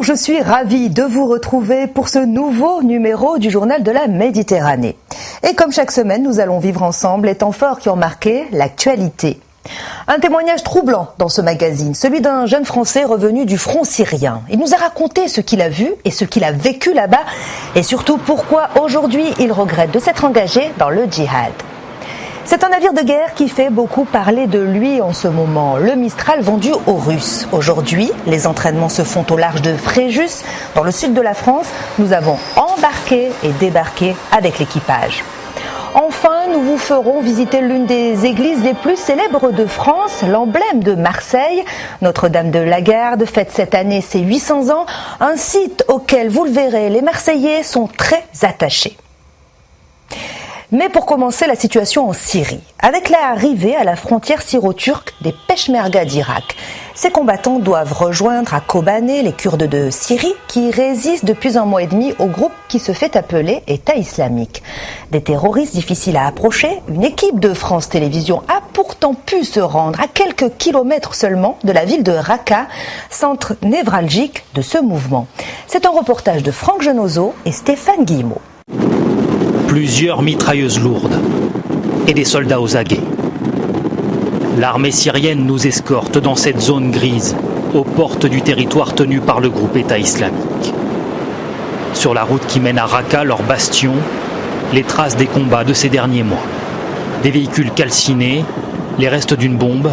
je suis ravie de vous retrouver pour ce nouveau numéro du Journal de la Méditerranée. Et comme chaque semaine, nous allons vivre ensemble les temps forts qui ont marqué l'actualité. Un témoignage troublant dans ce magazine, celui d'un jeune Français revenu du front syrien. Il nous a raconté ce qu'il a vu et ce qu'il a vécu là-bas et surtout pourquoi aujourd'hui il regrette de s'être engagé dans le djihad. C'est un navire de guerre qui fait beaucoup parler de lui en ce moment, le Mistral vendu aux Russes. Aujourd'hui, les entraînements se font au large de Fréjus, dans le sud de la France. Nous avons embarqué et débarqué avec l'équipage. Enfin, nous vous ferons visiter l'une des églises les plus célèbres de France, l'emblème de Marseille. Notre-Dame de la Garde fête cette année ses 800 ans, un site auquel, vous le verrez, les Marseillais sont très attachés. Mais pour commencer, la situation en Syrie. Avec l'arrivée à la frontière syro-turque des Peshmerga d'Irak, ces combattants doivent rejoindre à Kobané les Kurdes de Syrie qui résistent depuis 1 mois et demi au groupe qui se fait appeler État islamique. Des terroristes difficiles à approcher, une équipe de France Télévisions a pourtant pu se rendre à quelques kilomètres seulement de la ville de Raqqa, centre névralgique de ce mouvement. C'est un reportage de Franck Genozo et Stéphane Guillemot. Plusieurs mitrailleuses lourdes et des soldats aux aguets. L'armée syrienne nous escorte dans cette zone grise, aux portes du territoire tenu par le groupe État islamique. Sur la route qui mène à Raqqa, leur bastion, les traces des combats de ces derniers mois. Des véhicules calcinés, les restes d'une bombe,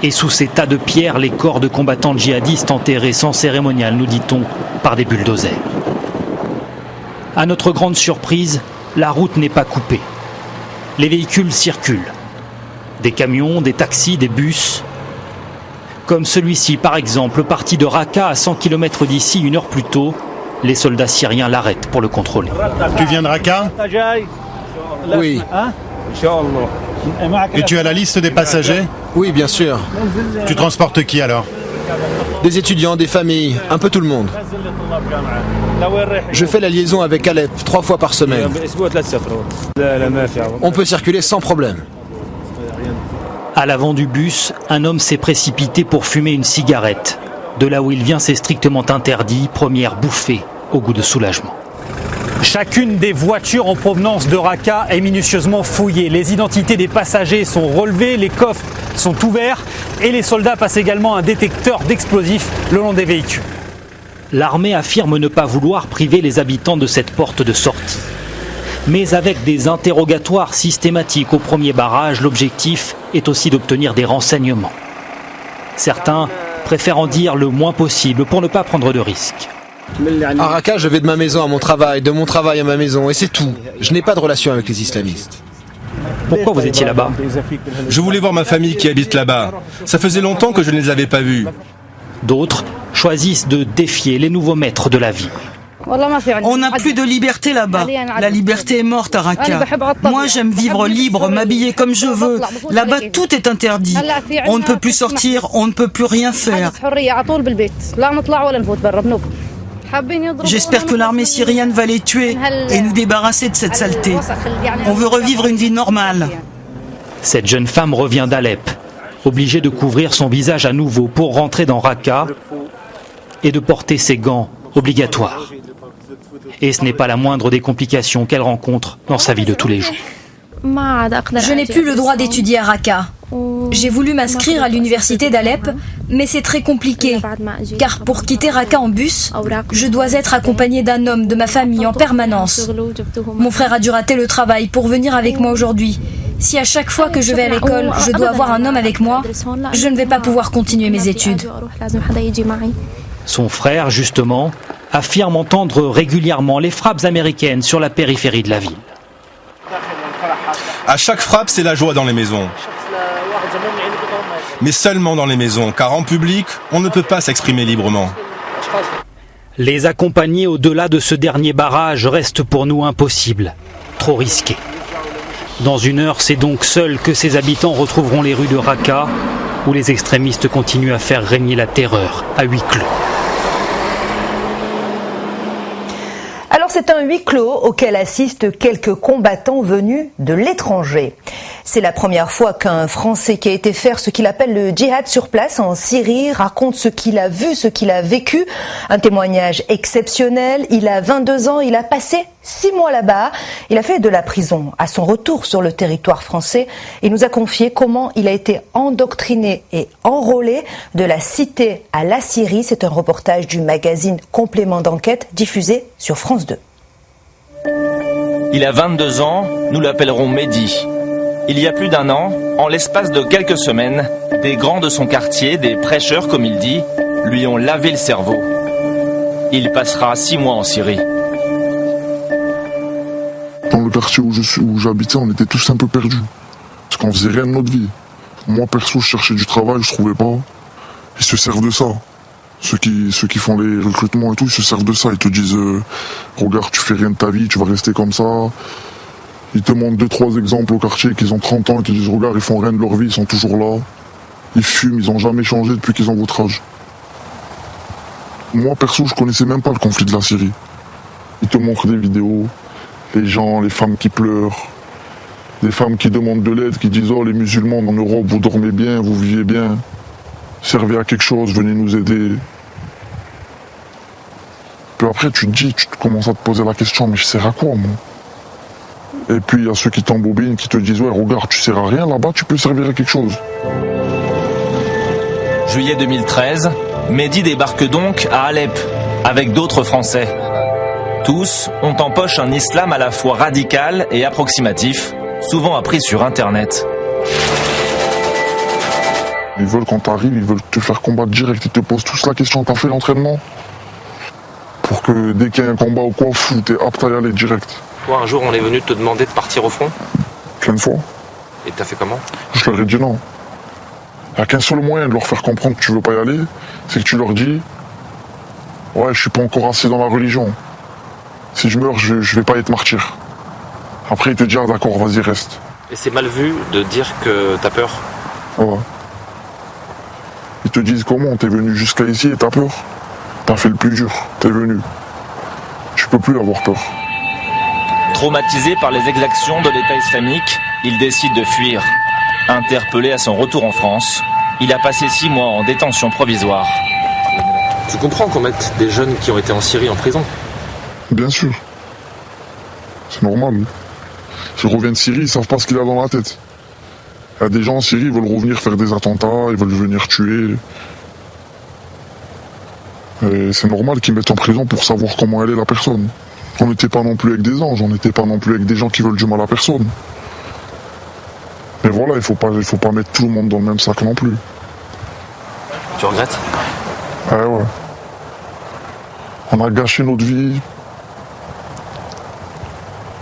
et sous ces tas de pierres, les corps de combattants djihadistes enterrés sans cérémonial, nous dit-on, par des bulldozers. À notre grande surprise, la route n'est pas coupée. Les véhicules circulent. Des camions, des taxis, des bus. Comme celui-ci, par exemple, parti de Raqqa à 100 km d'ici 1 heure plus tôt, les soldats syriens l'arrêtent pour le contrôler. Tu viens de Raqqa ? Oui. Et tu as la liste des passagers ? Oui, bien sûr. Tu transportes qui alors ? Des étudiants, des familles, un peu tout le monde. Je fais la liaison avec Alep 3 fois par semaine. On peut circuler sans problème. À l'avant du bus, un homme s'est précipité pour fumer une cigarette. De là où il vient, c'est strictement interdit. Première bouffée au goût de soulagement. Chacune des voitures en provenance de Raqqa est minutieusement fouillée. Les identités des passagers sont relevées, les coffres sont ouverts et les soldats passent également un détecteur d'explosifs le long des véhicules. L'armée affirme ne pas vouloir priver les habitants de cette porte de sortie. Mais avec des interrogatoires systématiques au premier barrage, l'objectif est aussi d'obtenir des renseignements. Certains préfèrent en dire le moins possible pour ne pas prendre de risques. À Raqqa, je vais de ma maison à mon travail, de mon travail à ma maison, et c'est tout. Je n'ai pas de relation avec les islamistes. Pourquoi vous étiez là-bas ? Je voulais voir ma famille qui habite là-bas. Ça faisait longtemps que je ne les avais pas vus. D'autres choisissent de défier les nouveaux maîtres de la vie. On n'a plus de liberté là-bas. La liberté est morte à Raqqa. Moi, j'aime vivre libre, m'habiller comme je veux. Là-bas, tout est interdit. On ne peut plus sortir, on ne peut plus rien faire. J'espère que l'armée syrienne va les tuer et nous débarrasser de cette saleté. On veut revivre une vie normale. Cette jeune femme revient d'Alep, obligée de couvrir son visage à nouveau pour rentrer dans Raqqa et de porter ses gants obligatoires. Et ce n'est pas la moindre des complications qu'elle rencontre dans sa vie de tous les jours. Je n'ai plus le droit d'étudier à Raqqa. J'ai voulu m'inscrire à l'université d'Alep, mais c'est très compliqué, car pour quitter Raqqa en bus, je dois être accompagnée d'un homme de ma famille en permanence. Mon frère a dû rater le travail pour venir avec moi aujourd'hui. Si à chaque fois que je vais à l'école, je dois avoir un homme avec moi, je ne vais pas pouvoir continuer mes études. Son frère, justement, affirme entendre régulièrement les frappes américaines sur la périphérie de la ville. À chaque frappe, c'est la joie dans les maisons. Mais seulement dans les maisons, car en public, on ne peut pas s'exprimer librement. Les accompagner au-delà de ce dernier barrage reste pour nous impossible, trop risqué. Dans 1 heure, c'est donc seul que ces habitants retrouveront les rues de Raqqa, où les extrémistes continuent à faire régner la terreur à huis clos. Alors c'est un huis clos auquel assistent quelques combattants venus de l'étranger. C'est la première fois qu'un Français qui a été faire ce qu'il appelle le djihad sur place en Syrie raconte ce qu'il a vu, ce qu'il a vécu. Un témoignage exceptionnel. Il a 22 ans, il a passé 6 mois là-bas. Il a fait de la prison. À son retour sur le territoire français, il nous a confié comment il a été endoctriné et enrôlé de la cité à la Syrie. C'est un reportage du magazine Complément d'enquête diffusé sur France 2. Il a 22 ans, nous l'appellerons Mehdi. Il y a plus d'un an, en l'espace de quelques semaines, des grands de son quartier, des prêcheurs comme il dit, lui ont lavé le cerveau. Il passera 6 mois en Syrie. Dans le quartier où j'habitais, on était tous un peu perdus. Parce qu'on faisait rien de notre vie. Moi, perso, je cherchais du travail, je trouvais pas. Ils se servent de ça. Ceux qui font les recrutements et tout, ils se servent de ça. Ils te disent, regarde, tu fais rien de ta vie, tu vas rester comme ça. Ils te montrent 2-3 exemples au quartier qu'ils ont 30 ans, ils te disent, regarde, ils font rien de leur vie, ils sont toujours là. Ils fument, ils ont jamais changé depuis qu'ils ont votre âge. Moi, perso, je connaissais même pas le conflit de la Syrie. Ils te montrent des vidéos, les gens, les femmes qui pleurent, des femmes qui demandent de l'aide, qui disent, oh, les musulmans en Europe, vous dormez bien, vous vivez bien. Servez à quelque chose, venez nous aider. Puis après, tu commences à te poser la question, mais je sers à quoi, moi? Et puis, il y a ceux qui t'embobinent, qui te disent, ouais, regarde, tu sers à rien, là-bas, tu peux servir à quelque chose. Juillet 2013, Mehdi débarque donc à Alep, avec d'autres Français. Tous ont en poche un islam à la fois radical et approximatif, souvent appris sur Internet. Ils veulent, quand t'arrives, ils veulent te faire combattre direct. Ils te posent tous la question, t'as fait l'entraînement? Pour que dès qu'il y a un combat ou quoi, t'es apte à y aller direct. Toi, un jour, on est venu te demander de partir au front? Plein de fois. Et t'as fait comment? Je leur ai dit non. Il n'y a qu'un seul moyen de leur faire comprendre que tu veux pas y aller, c'est que tu leur dis, ouais, je suis pas encore assez dans la religion. Si je meurs, je vais pas être martyr. Après, ils te disent, ah, d'accord, vas-y, reste. Et c'est mal vu de dire que t'as peur? Ouais. Ils te disent comment, t'es venu jusqu'à ici et t'as peur. T'as fait le plus dur, t'es venu. Tu peux plus avoir peur. Traumatisé par les exactions de l'État islamique, il décide de fuir. Interpellé à son retour en France, il a passé 6 mois en détention provisoire. Tu comprends qu'on mette des jeunes qui ont été en Syrie en prison? Bien sûr. C'est normal. S'ils reviennent de Syrie, ils savent pas ce qu'il a dans la tête. Il y a des gens en Syrie, ils veulent revenir faire des attentats, ils veulent venir tuer. Et c'est normal qu'ils mettent en prison pour savoir comment elle est la personne. On n'était pas non plus avec des anges, on n'était pas non plus avec des gens qui veulent du mal à personne. Mais voilà, il faut pas mettre tout le monde dans le même sac non plus. Tu regrettes? Ouais. On a gâché notre vie.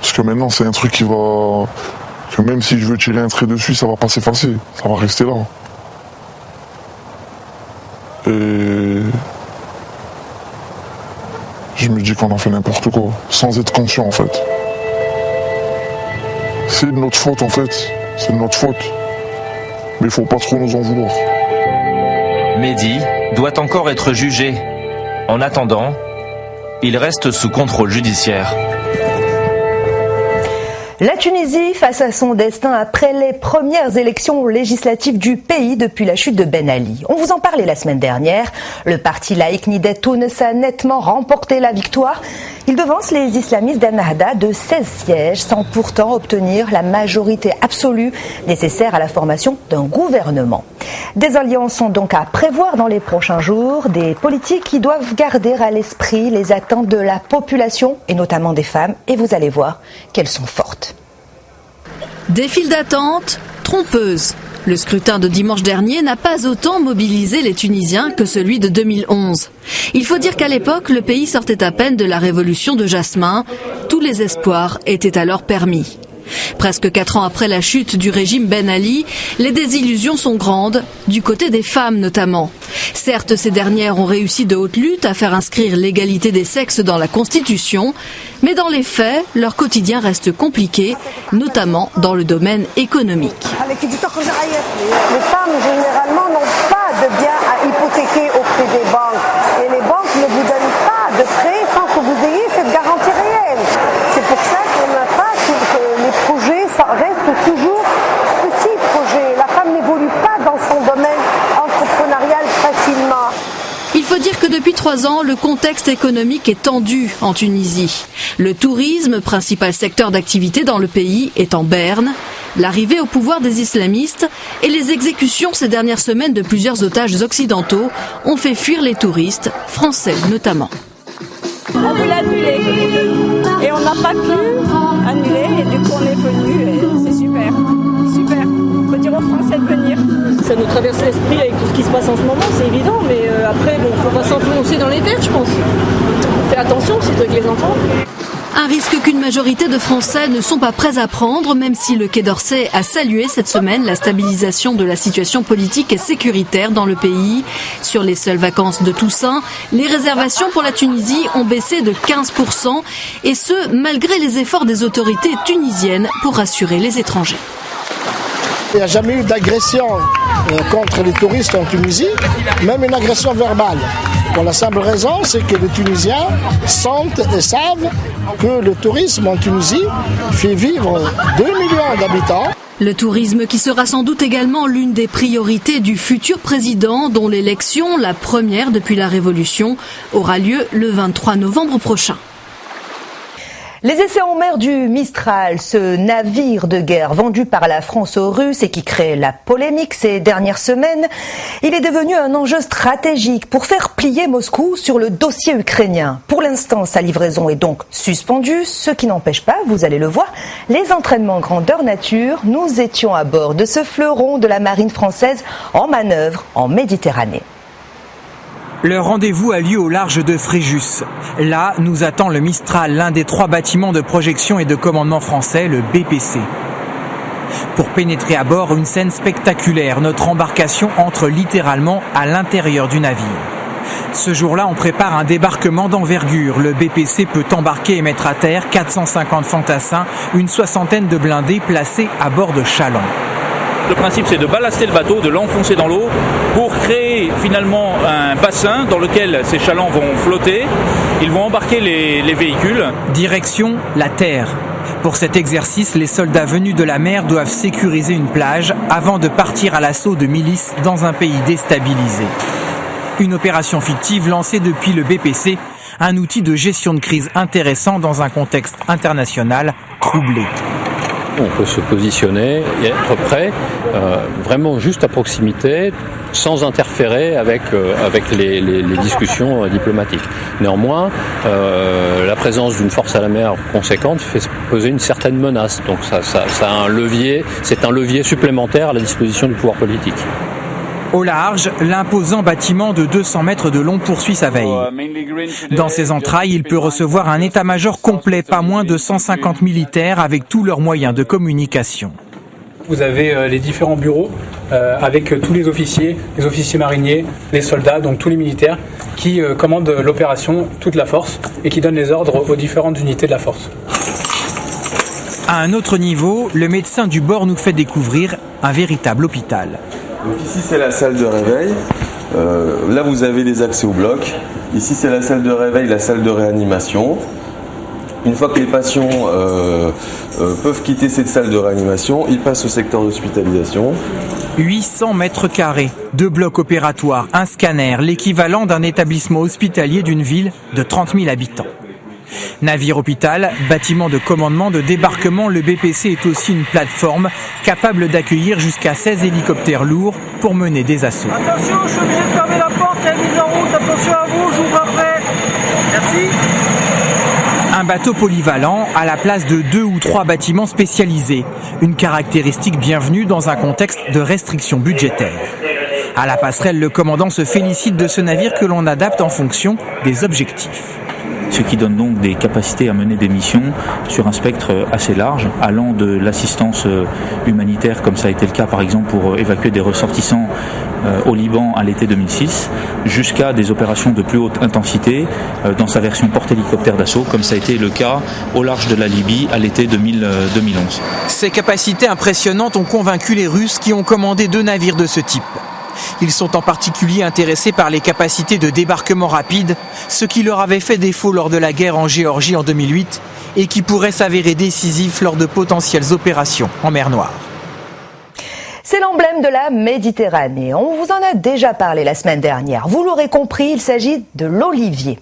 Parce que maintenant, c'est un truc qui va... que même si je veux tirer un trait dessus, ça va pas s'effacer. Ça va rester là. Et... je me dis qu'on a fait n'importe quoi, sans être conscient en fait. C'est de notre faute en fait, c'est de notre faute. Mais il faut pas trop nous en vouloir. Mehdi doit encore être jugé. En attendant, il reste sous contrôle judiciaire. La Tunisie face à son destin après les premières élections législatives du pays depuis la chute de Ben Ali. On vous en parlait la semaine dernière. Le parti laïque Nidhet Tounes a nettement remporté la victoire. Il devance les islamistes d'Ennahda de 16 sièges sans pourtant obtenir la majorité absolue nécessaire à la formation d'un gouvernement. Des alliances sont donc à prévoir dans les prochains jours, des politiques qui doivent garder à l'esprit les attentes de la population et notamment des femmes, et vous allez voir qu'elles sont fortes. Des files d'attente trompeuses. Le scrutin de dimanche dernier n'a pas autant mobilisé les Tunisiens que celui de 2011. Il faut dire qu'à l'époque, le pays sortait à peine de la révolution de Jasmin. Tous les espoirs étaient alors permis. Presque 4 ans après la chute du régime Ben Ali, les désillusions sont grandes, du côté des femmes notamment. Certes, ces dernières ont réussi de haute lutte à faire inscrire l'égalité des sexes dans la Constitution, mais dans les faits, leur quotidien reste compliqué, notamment dans le domaine économique. Les femmes, généralement, n'ont pas de biens à hypothéquer auprès des banques. Et les banques ne vous donnent pas de prêt sans que vous ayez cette garantie réelle. C'est pour ça qu'on n'a pas que les projets restent toujours 3 ans, le contexte économique est tendu en Tunisie. Le tourisme, principal secteur d'activité dans le pays, est en berne. L'arrivée au pouvoir des islamistes et les exécutions ces dernières semaines de plusieurs otages occidentaux ont fait fuir les touristes, français notamment. On voulait annuler et on n'a pas pu annuler et du coup on est venu et c'est super, super. Il faut dire aux Français de venir. Ça nous traverse l'esprit avec tout ce qui se passe en ce moment, c'est évident, mais après bon, faut pas s'enfoncer dans les terres, je pense. On fait attention, c'est avec les enfants. Un risque qu'une majorité de Français ne sont pas prêts à prendre, même si le Quai d'Orsay a salué cette semaine la stabilisation de la situation politique et sécuritaire dans le pays. Sur les seules vacances de Toussaint, les réservations pour la Tunisie ont baissé de 15%, et ce, malgré les efforts des autorités tunisiennes pour rassurer les étrangers. Il n'y a jamais eu d'agression contre les touristes en Tunisie, même une agression verbale. Pour la simple raison, c'est que les Tunisiens sentent et savent que le tourisme en Tunisie fait vivre 2 millions d'habitants. Le tourisme qui sera sans doute également l'une des priorités du futur président, dont l'élection, la première depuis la Révolution, aura lieu le 23 novembre prochain. Les essais en mer du Mistral, ce navire de guerre vendu par la France aux Russes et qui crée la polémique ces dernières semaines, il est devenu un enjeu stratégique pour faire plier Moscou sur le dossier ukrainien. Pour l'instant, sa livraison est donc suspendue, ce qui n'empêche pas, vous allez le voir, les entraînements grandeur nature. Nous étions à bord de ce fleuron de la marine française en manœuvre en Méditerranée. Le rendez-vous a lieu au large de Fréjus. Là, nous attend le Mistral, l'un des 3 bâtiments de projection et de commandement français, le BPC. Pour pénétrer à bord, une scène spectaculaire. Notre embarcation entre littéralement à l'intérieur du navire. Ce jour-là, on prépare un débarquement d'envergure. Le BPC peut embarquer et mettre à terre 450 fantassins, une 60aine de blindés placés à bord de chalands. Le principe, c'est de ballaster le bateau, de l'enfoncer dans l'eau pour créer finalement un bassin dans lequel ces chalands vont flotter. Ils vont embarquer les véhicules. Direction la terre. Pour cet exercice, les soldats venus de la mer doivent sécuriser une plage avant de partir à l'assaut de milices dans un pays déstabilisé. Une opération fictive lancée depuis le BPC, un outil de gestion de crise intéressant dans un contexte international troublé. On peut se positionner et être prêt vraiment juste à proximité, sans interférer avec les discussions diplomatiques. Néanmoins, la présence d'une force à la mer conséquente fait peser une certaine menace. Donc ça a un levier, c'est un levier supplémentaire à la disposition du pouvoir politique. Au large, l'imposant bâtiment de 200 mètres de long poursuit sa veille. Dans ses entrailles, il peut recevoir un état-major complet, pas moins de 150 militaires avec tous leurs moyens de communication. Vous avez les différents bureaux avec tous les officiers mariniers, les soldats, donc tous les militaires qui commandent l'opération, toute la force, et qui donnent les ordres aux différentes unités de la force. À un autre niveau, le médecin du bord nous fait découvrir un véritable hôpital. Donc ici c'est la salle de réveil, là vous avez les accès au bloc, ici c'est la salle de réveil, la salle de réanimation. Une fois que les patients peuvent quitter cette salle de réanimation, ils passent au secteur d'hospitalisation. 800 mètres carrés, 2 blocs opératoires, un scanner, l'équivalent d'un établissement hospitalier d'une ville de 30 000 habitants. Navire-hôpital, bâtiment de commandement, de débarquement, le BPC est aussi une plateforme capable d'accueillir jusqu'à 16 hélicoptères lourds pour mener des assauts. Attention, je suis obligé de fermer la porte, elle est mise en route, attention à vous, j'ouvre après. Merci. Un bateau polyvalent à la place de 2 ou 3 bâtiments spécialisés. Une caractéristique bienvenue dans un contexte de restrictions budgétaires. À la passerelle, le commandant se félicite de ce navire que l'on adapte en fonction des objectifs. Ce qui donne donc des capacités à mener des missions sur un spectre assez large, allant de l'assistance humanitaire, comme ça a été le cas par exemple pour évacuer des ressortissants au Liban à l'été 2006, jusqu'à des opérations de plus haute intensité dans sa version porte-hélicoptère d'assaut, comme ça a été le cas au large de la Libye à l'été 2011. Ces capacités impressionnantes ont convaincu les Russes qui ont commandé 2 navires de ce type. Ils sont en particulier intéressés par les capacités de débarquement rapide, ce qui leur avait fait défaut lors de la guerre en Géorgie en 2008 et qui pourrait s'avérer décisif lors de potentielles opérations en mer Noire. C'est l'emblème de la Méditerranée. On vous en a déjà parlé la semaine dernière. Vous l'aurez compris, il s'agit de l'olivier.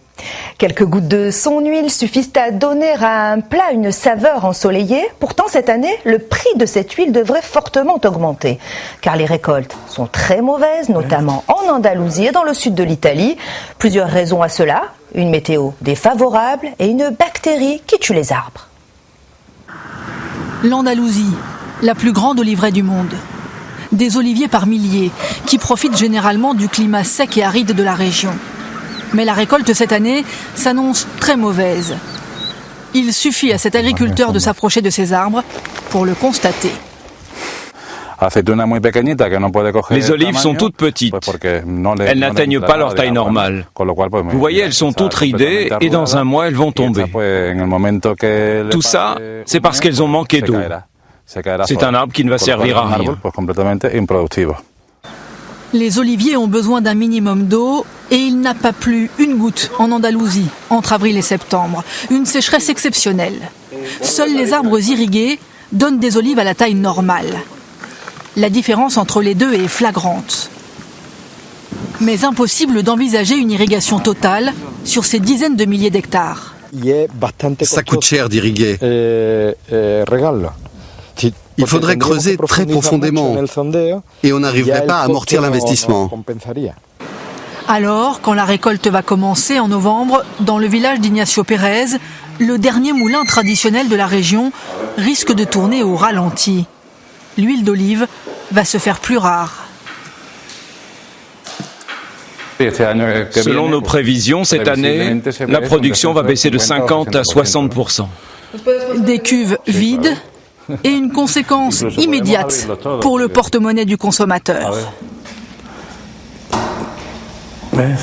Quelques gouttes de son huile suffisent à donner à un plat une saveur ensoleillée. Pourtant, cette année, le prix de cette huile devrait fortement augmenter. Car les récoltes sont très mauvaises, notamment en Andalousie et dans le sud de l'Italie. Plusieurs raisons à cela. Une météo défavorable et une bactérie qui tue les arbres. L'Andalousie, la plus grande oliveraie du monde. Des oliviers par milliers, qui profitent généralement du climat sec et aride de la région. Mais la récolte cette année s'annonce très mauvaise. Il suffit à cet agriculteur de s'approcher de ces arbres pour le constater. Les olives sont toutes petites. Elles n'atteignent pas leur taille normale. Vous voyez, elles sont toutes ridées et dans un mois, elles vont tomber. Tout ça, c'est parce qu'elles ont manqué d'eau. C'est un arbre qui ne va servir à rien. Les oliviers ont besoin d'un minimum d'eau et il n'a pas plu une goutte en Andalousie entre avril et septembre. Une sécheresse exceptionnelle. Seuls les arbres irrigués donnent des olives à la taille normale. La différence entre les deux est flagrante. Mais impossible d'envisager une irrigation totale sur ces dizaines de milliers d'hectares. Ça coûte cher d'irriguer. Il faudrait creuser très profondément et on n'arriverait pas à amortir l'investissement. Alors, quand la récolte va commencer en novembre, dans le village d'Ignacio Pérez, le dernier moulin traditionnel de la région risque de tourner au ralenti. L'huile d'olive va se faire plus rare. Selon nos prévisions, cette année, la production va baisser de 50 à 60%. Des cuves vides et une conséquence immédiate pour le porte-monnaie du consommateur. Le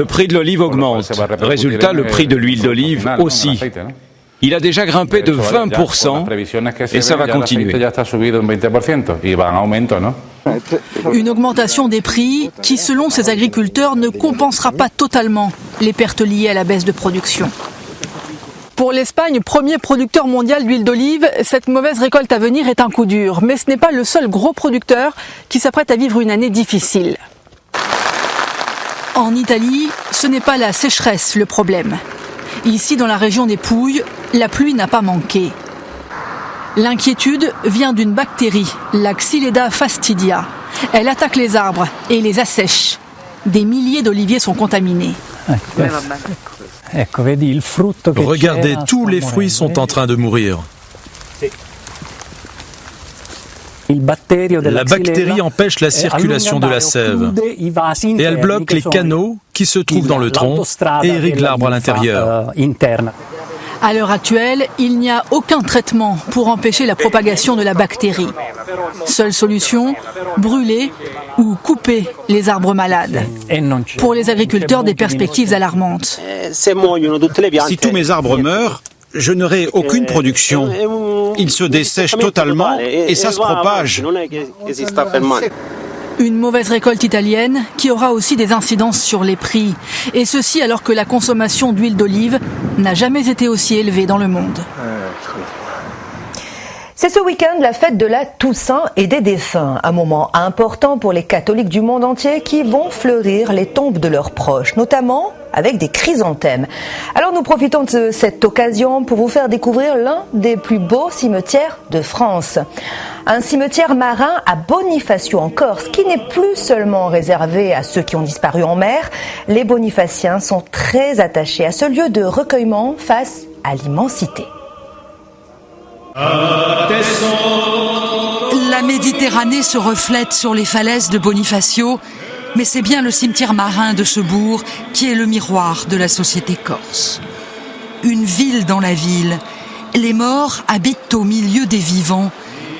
prix de l'olive augmente. Résultat, le prix de l'huile d'olive aussi. Il a déjà grimpé de 20% et ça va continuer. Une augmentation des prix qui, selon ces agriculteurs, ne compensera pas totalement les pertes liées à la baisse de production. Pour l'Espagne, premier producteur mondial d'huile d'olive, cette mauvaise récolte à venir est un coup dur. Mais ce n'est pas le seul gros producteur qui s'apprête à vivre une année difficile. En Italie, ce n'est pas la sécheresse le problème. Ici, dans la région des Pouilles, la pluie n'a pas manqué. L'inquiétude vient d'une bactérie, la Xylella fastidia. Elle attaque les arbres et les assèche. Des milliers d'oliviers sont contaminés. Regardez, tous les fruits sont en train de mourir. La bactérie empêche la circulation de la sève et elle bloque les canaux qui se trouvent dans le tronc et irrigue l'arbre à l'intérieur. À l'heure actuelle, il n'y a aucun traitement pour empêcher la propagation de la bactérie. Seule solution, brûler ou couper les arbres malades. Pour les agriculteurs, des perspectives alarmantes. Si tous mes arbres meurent, je n'aurai aucune production. Ils se dessèchent totalement et ça se propage. Une mauvaise récolte italienne qui aura aussi des incidences sur les prix. Et ceci alors que la consommation d'huile d'olive n'a jamais été aussi élevée dans le monde. C'est ce week-end la fête de la Toussaint et des défunts, un moment important pour les catholiques du monde entier qui vont fleurir les tombes de leurs proches, notamment avec des chrysanthèmes. Alors nous profitons de cette occasion pour vous faire découvrir l'un des plus beaux cimetières de France. Un cimetière marin à Bonifacio en Corse, qui n'est plus seulement réservé à ceux qui ont disparu en mer. Les bonifaciens sont très attachés à ce lieu de recueillement face à l'immensité. La Méditerranée se reflète sur les falaises de Bonifacio, mais c'est bien le cimetière marin de ce bourg qui est le miroir de la société corse. Une ville dans la ville. Les morts habitent au milieu des vivants.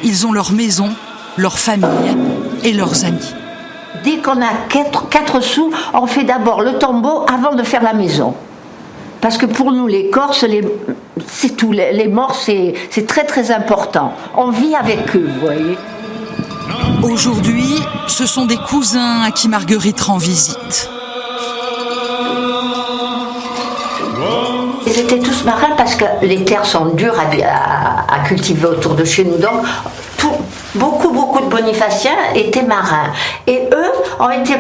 Ils ont leur maison, leur famille et leurs amis. Dès qu'on a 4 sous, on fait d'abord le tombeau avant de faire la maison. Parce que pour nous, les Corses, c'est tout. Les morts, c'est très très important. On vit avec eux, vous voyez. Aujourd'hui, ce sont des cousins à qui Marguerite rend visite. Ils étaient tous marins parce que les terres sont dures à cultiver autour de chez nous. Donc, beaucoup de bonifaciens étaient marins. Et eux ont été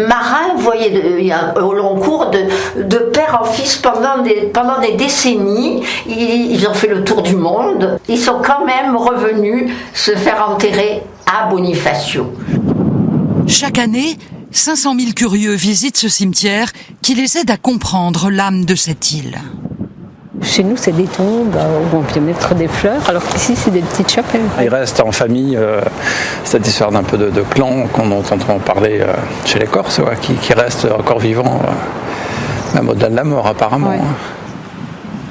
marins, vous voyez, au long cours de père en fils pendant des décennies. Ils ont fait le tour du monde. Ils sont quand même revenus se faire enterrer à Bonifacio. Chaque année, 500 000 curieux visitent ce cimetière qui les aide à comprendre l'âme de cette île. Chez nous, c'est des tombes où on vient mettre des fleurs, alors qu'ici, c'est des petites chapelles. Ils restent en famille, cette histoire d'un peu de clan qu'on entend parler chez les Corses, qui restent encore vivants, même au-delà de la mort apparemment. Ouais.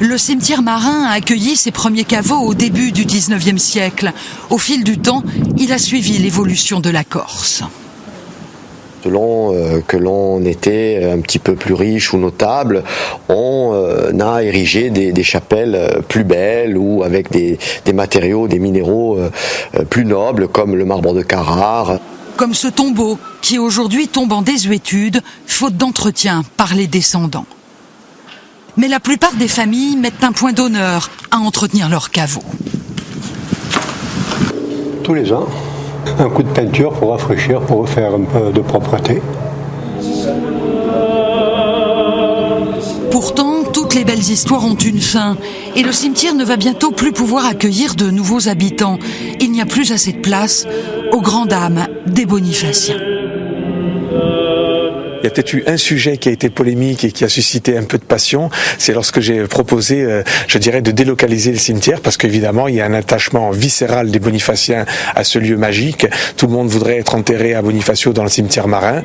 Le cimetière marin a accueilli ses premiers caveaux au début du 19e siècle. Au fil du temps, il a suivi l'évolution de la Corse. Selon que l'on était un petit peu plus riche ou notable, on a érigé des chapelles plus belles ou avec des matériaux, des minéraux plus nobles comme le marbre de Carrare. Comme ce tombeau qui aujourd'hui tombe en désuétude, faute d'entretien par les descendants. Mais la plupart des familles mettent un point d'honneur à entretenir leurs caveaux. Tous les ans, un coup de peinture pour rafraîchir, pour refaire un peu de propreté. Pourtant, toutes les belles histoires ont une fin. Et le cimetière ne va bientôt plus pouvoir accueillir de nouveaux habitants. Il n'y a plus assez de place aux grandes dames des bonifaciens. Il y a peut-être eu un sujet qui a été polémique et qui a suscité un peu de passion. C'est lorsque j'ai proposé, je dirais, de délocaliser le cimetière parce qu'évidemment, il y a un attachement viscéral des bonifaciens à ce lieu magique. Tout le monde voudrait être enterré à Bonifacio dans le cimetière marin.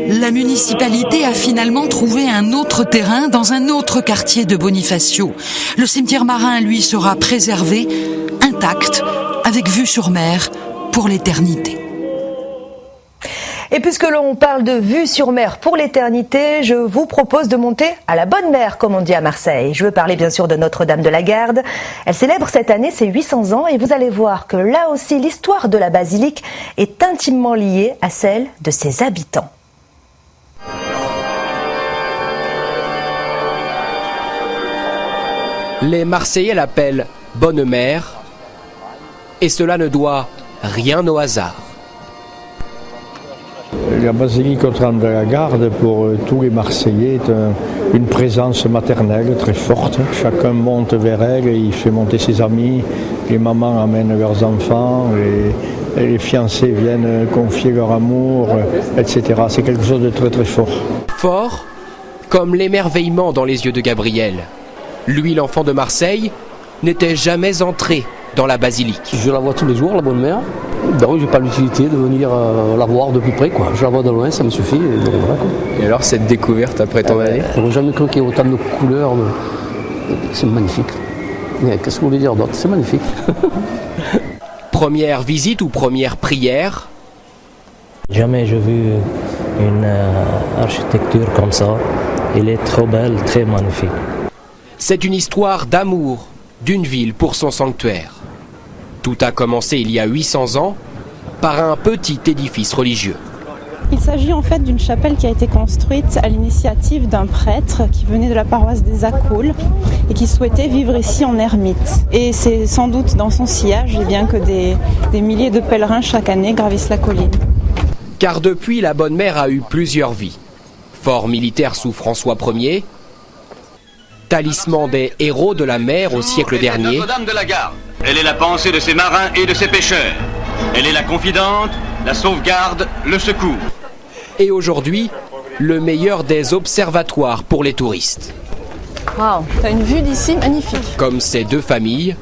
La municipalité a finalement trouvé un autre terrain dans un autre quartier de Bonifacio. Le cimetière marin, lui, sera préservé, intact, avec vue sur mer pour l'éternité. Et puisque l'on parle de vue sur mer pour l'éternité, je vous propose de monter à la bonne mer, comme on dit à Marseille. Je veux parler bien sûr de Notre-Dame de la Garde. Elle célèbre cette année ses 800 ans et vous allez voir que là aussi l'histoire de la basilique est intimement liée à celle de ses habitants. Les Marseillais l'appellent Bonne Mère et cela ne doit rien au hasard. La basilique Notre-Dame de la Garde, pour tous les Marseillais, est une présence maternelle très forte. Chacun monte vers elle et il fait monter ses amis. Les mamans amènent leurs enfants, les fiancés viennent confier leur amour, etc. C'est quelque chose de très très fort. Fort comme l'émerveillement dans les yeux de Gabriel. Lui, l'enfant de Marseille, n'était jamais entré dans la basilique. Je la vois tous les jours, la Bonne Mère. Donc j'ai pas l'utilité de venir la voir de plus près, quoi. Je la vois de loin, ça me suffit. Et, voilà, quoi. Et alors cette découverte après tant d'années, j'aurais jamais cru qu'il y ait autant de couleurs. C'est magnifique. Mais qu'est-ce que vous voulez dire d'autre? C'est magnifique. Première visite ou première prière? Jamais j'ai vu une architecture comme ça. Elle est trop belle, très magnifique. C'est une histoire d'amour d'une ville pour son sanctuaire. Tout a commencé il y a 800 ans par un petit édifice religieux. Il s'agit en fait d'une chapelle qui a été construite à l'initiative d'un prêtre qui venait de la paroisse des Accoules et qui souhaitait vivre ici en ermite. Et c'est sans doute dans son sillage bien que des milliers de pèlerins chaque année gravissent la colline. Car depuis, la Bonne Mère a eu plusieurs vies. Fort militaire sous François Ier, talisman des héros de la mer au siècle dernier. Notre-Dame de la Garde. Elle est la pensée de ses marins et de ses pêcheurs. Elle est la confidente, la sauvegarde, le secours. Et aujourd'hui, le meilleur des observatoires pour les touristes. Waouh, t'as une vue d'ici magnifique. Comme ces deux familles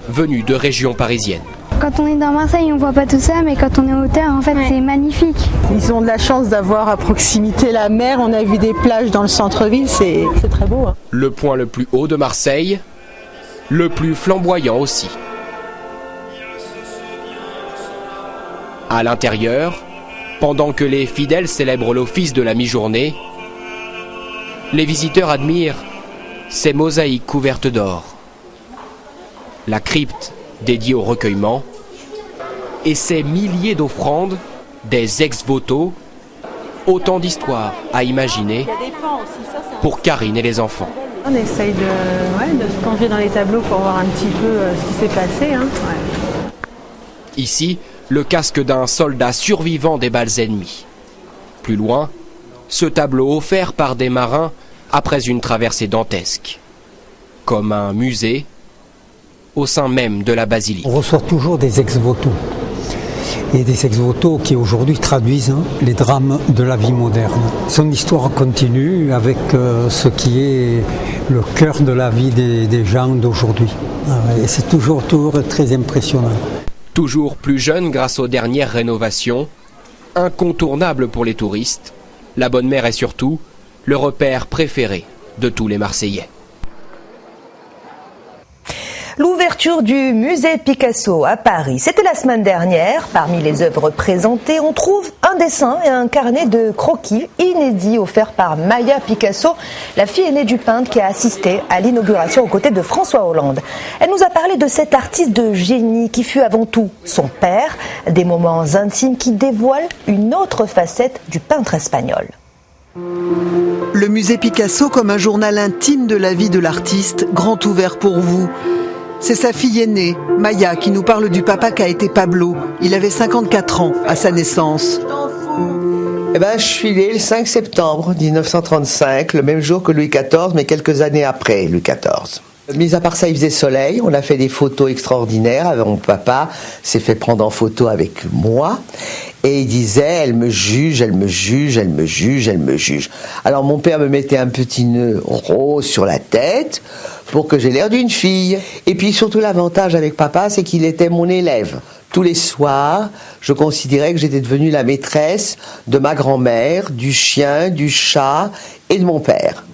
venues de régions parisiennes. Quand on est dans Marseille, on voit pas tout ça, mais quand on est en hauteur, en fait, c'est magnifique. Ils ont de la chance d'avoir à proximité la mer. On a vu des plages dans le centre-ville, c'est très beau. Hein. Le point le plus haut de Marseille, le plus flamboyant aussi. À l'intérieur, pendant que les fidèles célèbrent l'office de la mi-journée, les visiteurs admirent ces mosaïques couvertes d'or. La crypte dédiée au recueillement et ces milliers d'offrandes, des ex-voto, autant d'histoires à imaginer pour Karine et les enfants. On essaye de se plonger dans les tableaux pour voir un petit peu ce qui s'est passé. Hein. Ouais. Ici, le casque d'un soldat survivant des balles ennemies. Plus loin, ce tableau offert par des marins après une traversée dantesque. Comme un musée au sein même de la basilique. On reçoit toujours des ex-voto. Et des ex-voto qui aujourd'hui traduisent les drames de la vie moderne. Son histoire continue avec ce qui est le cœur de la vie des gens d'aujourd'hui. Et c'est toujours très impressionnant. Toujours plus jeune grâce aux dernières rénovations, incontournable pour les touristes, la Bonne Mère est surtout le repère préféré de tous les Marseillais. L'ouverture du musée Picasso à Paris, c'était la semaine dernière. Parmi les œuvres présentées, on trouve un dessin et un carnet de croquis inédits offerts par Maya Picasso, la fille aînée du peintre qui a assisté à l'inauguration aux côtés de François Hollande. Elle nous a parlé de cet artiste de génie qui fut avant tout son père, des moments intimes qui dévoilent une autre facette du peintre espagnol. Le musée Picasso comme un journal intime de la vie de l'artiste, grand ouvert pour vous. C'est sa fille aînée, Maya, qui nous parle du papa qu'a été Pablo. Il avait 54 ans à sa naissance. Je suis né le 5 septembre 1935, le même jour que Louis XIV, mais quelques années après Louis XIV. Mis à part ça, il faisait soleil, on a fait des photos extraordinaires. Mon papa s'est fait prendre en photo avec moi et il disait « elle me juge, elle me juge, elle me juge, elle me juge ». Alors mon père me mettait un petit nœud rose sur la tête pour que j'ai l'air d'une fille. Et puis surtout l'avantage avec papa, c'est qu'il était mon élève. Tous les soirs, je considérais que j'étais devenue la maîtresse de ma grand-mère, du chien, du chat et de mon père.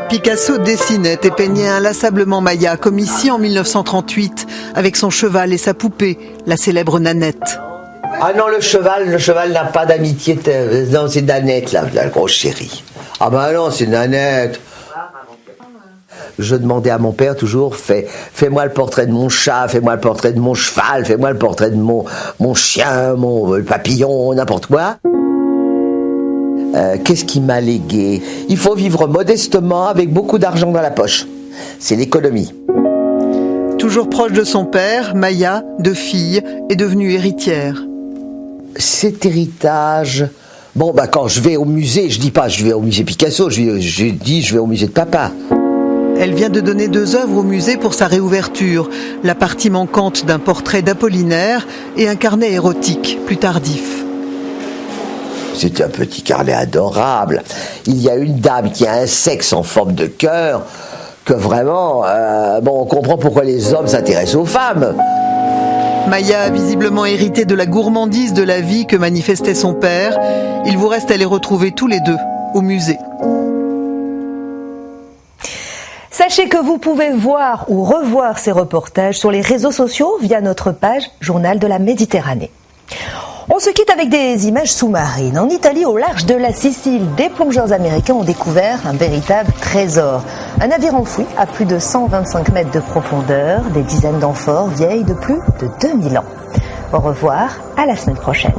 Picasso dessinait et peignait inlassablement Maya, comme ici en 1938, avec son cheval et sa poupée, la célèbre Nanette. Ah non, le cheval n'a pas d'amitié, non, c'est Nanette, la grosse chérie. Ah ben non, c'est Nanette. Je demandais à mon père toujours, fais-moi le portrait de mon chat, fais-moi le portrait de mon cheval, fais-moi le portrait de mon chien, mon papillon, n'importe quoi. Qu'est-ce qui m'a légué? Il faut vivre modestement avec beaucoup d'argent dans la poche. C'est l'économie. Toujours proche de son père, Maya, de fille, est devenue héritière. Cet héritage... quand je vais au musée, je dis pas je vais au musée Picasso, je dis je vais au musée de papa. Elle vient de donner 2 œuvres au musée pour sa réouverture. La partie manquante d'un portrait d'Apollinaire et un carnet érotique, plus tardif. C'est un petit carnet adorable. Il y a une dame qui a un sexe en forme de cœur que vraiment, on comprend pourquoi les hommes s'intéressent aux femmes. Maya a visiblement hérité de la gourmandise de la vie que manifestait son père. Il vous reste à les retrouver tous les deux au musée. Sachez que vous pouvez voir ou revoir ces reportages sur les réseaux sociaux via notre page Journal de la Méditerranée. On se quitte avec des images sous-marines. En Italie, au large de la Sicile, des plongeurs américains ont découvert un véritable trésor. Un navire enfoui à plus de 125 mètres de profondeur, des dizaines d'amphores vieilles de plus de 2000 ans. Au revoir, à la semaine prochaine.